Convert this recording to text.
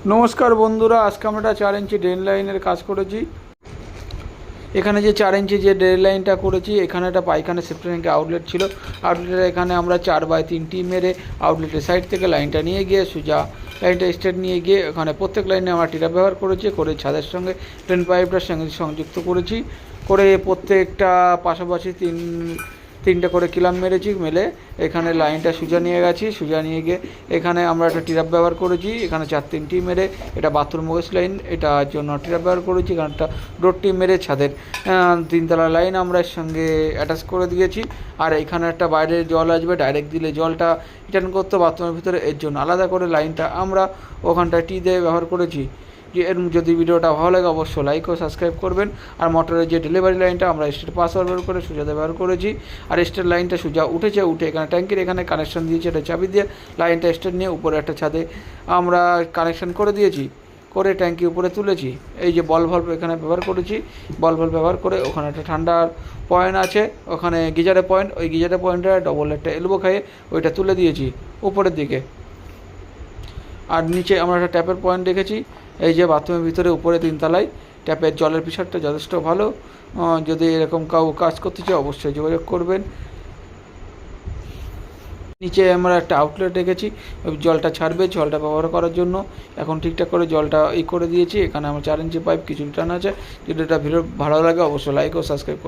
নমস্কার বন্ধুরা, আজকে আমরা একটা 4 ইঞ্চি ড্রেন লাইনের কাজ করেছি। এখানে যে 4 ইঞ্চি যে ড্রেন লাইনটা করেছি, এখানে একটা পায়খানা সেপ্টিক ট্যাঙ্কে আউটলেট ছিল। আউটলেটের এখানে আমরা 4/3 মেরে আউটলেটের সাইড থেকে লাইনটা নিয়ে গিয়ে সোজা লাইনটা স্ট্রেট নিয়ে গিয়ে এখানে প্রত্যেক লাইনে আমরা টিরা ব্যবহার করেছি, করে ছাদের সঙ্গে ড্রেন পাইপটার সঙ্গে সংযুক্ত করেছি। করে প্রত্যেকটা পাশাপাশি তিনটা করে কিলাম মেরেছি, মেলে এখানে লাইনটা সোজা নিয়ে গেছি। সোজা নিয়ে গিয়ে এখানে আমরা একটা টিরাপ ব্যবহার করেছি, এখানে 4-3টি মেরে এটা বাথরুম ওয়েস্ট লাইন, এটার জন্য টিরাপ ব্যবহার করেছি। এখানে একটা ডোরটি মেরে ছাদের 3তলা লাইন আমরা এর সঙ্গে অ্যাটাচ করে দিয়েছি। আর এখানে একটা বাইরে জল আসবে, ডাইরেক্ট দিলে জলটা রিটার্ন করতে বাথরুমের ভিতরে, এর জন্য আলাদা করে লাইনটা আমরা ওখানটায় টি দিয়ে ব্যবহার করেছি। যে এর যদি ভিডিওটা ভালো লাগে অবশ্যই লাইক ও সাবস্ক্রাইব করবেন। আর মোটরের যে ডেলিভারি লাইনটা আমরা স্টেট পাসওয়ার্ড ব্যবহার করে সোজা ব্যবহার করেছি। আর স্টেট লাইনটা সোজা উঠে এখানে ট্যাঙ্কির এখানে কানেকশন দিয়েছি, এটা চাবি দিয়ে লাইনটা স্টেট নিয়ে উপরে একটা ছাদে আমরা কানেকশন করে দিয়েছি, করে ট্যাঙ্কি উপরে তুলেছি। এই যে বল ভাল্ব এখানে ব্যবহার করেছি, বল ভাল্ব ব্যবহার করে ওখানে একটা ঠান্ডার পয়েন্ট আছে, ওখানে গিজারের পয়েন্ট, ওই গিজারের পয়েন্টটা ডবল একটা এলবো খাইয়ে ওইটা তুলে দিয়েছি উপরের দিকে। আর নিচে আমরা একটা ট্যাপের পয়েন্ট রেখেছি। এই যে বাথরুমের ভিতরে উপরে 3তলায় ট্যাপের জলের প্রেশারটা যথেষ্ট ভালো। যদি এরকম কাজ করতে চাই অবশ্যই যোগাযোগ করবেন। নিচে আমরা একটা আউটলেট রেখেছি, জলটা ছাড়বে, জলটা ব্যবহার করার জন্য। এখন ঠিকঠাক করে জলটা করে দিয়েছি। এখানে আমার 4 ইঞ্চি পাইপ কিছু টান আছে। যদি এটা ভিডিও ভালো লাগে অবশ্যই লাইক ও সাবস্ক্রাইব করুন।